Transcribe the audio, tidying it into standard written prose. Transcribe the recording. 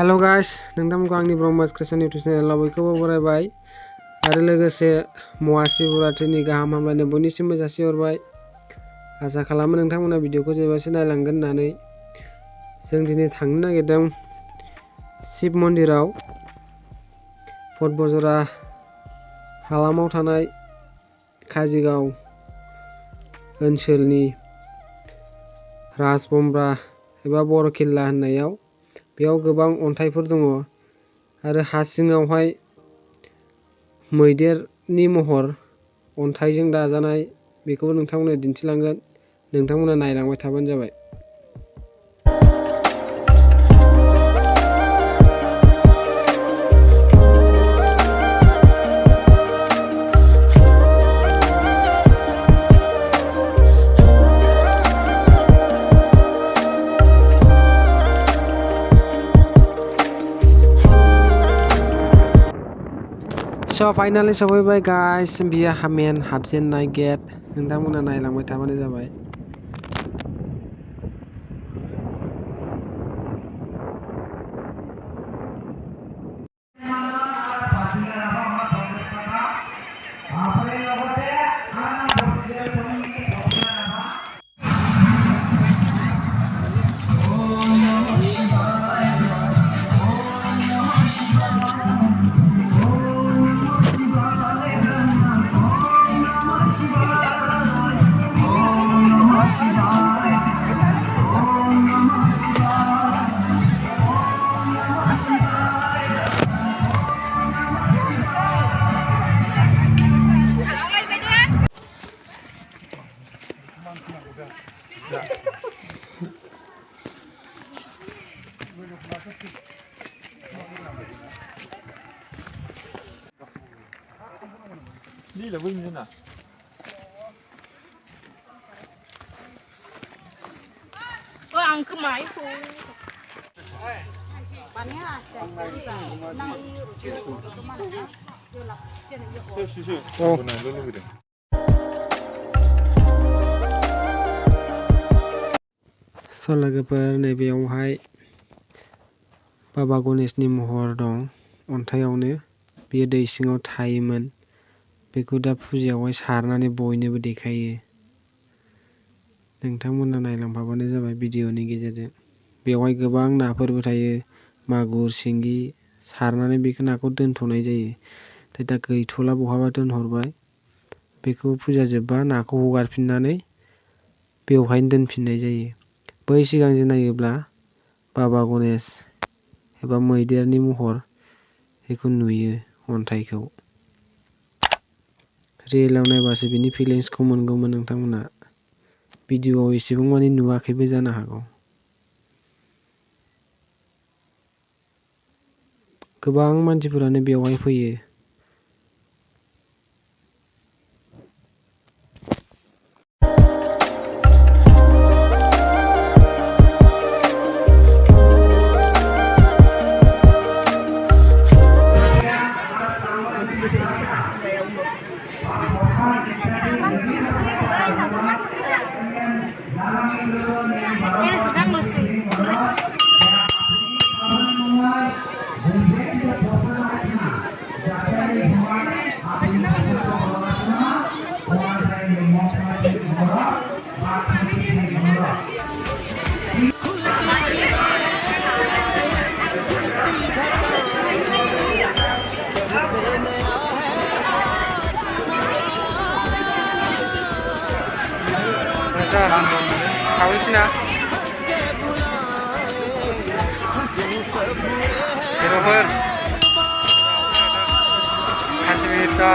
Hello guys, नोंथांमोनखौ आंनि ब्रह्मस creation YouTube चेनेलाव बयखौबो बरायबाय आरो लोगोसे महाशिवरात्रिनि गाहाम हामलायनाय बयनिसिमबो जासिहरबाय। आसा खालामो नोंथांमोना भिडिअखौ जोबजासे नायलांगोन होननानै। जों दिनै थांनो नागिरदों शिव मन्दिराव, पटबजरा हालामाव थानाय काजिगाव ओनसोलनि राजबमब्रा एबा बरकिल्ला होननायाव। बेयाव गोबां अन्थाइफोर दङ आरो हा सिङावहाय मैदेरनि महर अन्थाइजों दाजानाय, बेखौबो नोंथांमोननो दिन्थिलांगोन। नोंथांमोना नायलांबाय थाबानो जाबाय। फाइनालि सफैबाय गाइस, बियो मेन हाबजेननाय गेट। नोंथांमोना नायलांबाय थाबानो जाबाय। लोगोफोर, नैबेयावहाय बाबा गणेशनि महर दं अन्थाइयावनो। बेयो दै सिङाव थायोमोन। बेखौ दा फुजायावहाय सारनानै बयनोबो देखायो। नोंथांमोना नायलांफाबानो जाबाय भिडिअनि गेजेरजों। बेवहाय गोबां नाफोरबो थायो, मागुर, सिंगि। सारनानै बेखौ नाखौ दोनथ'नाय जायो। दा गैथ'ला, बहाबा दोनहरबाय। बेखौ फुजा जोब्बा नाखौ हगारफिननानै बेवहायनो दोनफिननाय जायो। बै सिगांजों नायोब्ला बाबा गणेश एबा मैदेरनि महर बेखौ नुयो अन्थाइखौ। रियेलाव नायबासो बिनि फिलिंसखौ मोनगौमोन नोंथांमोना। भिडिअआव एसेबां मानि नुवाखैबो जानो हागौ। गोबां मानसिफोरानो बेवहाय फैयो। 가보시나? 여러분, 가십니까?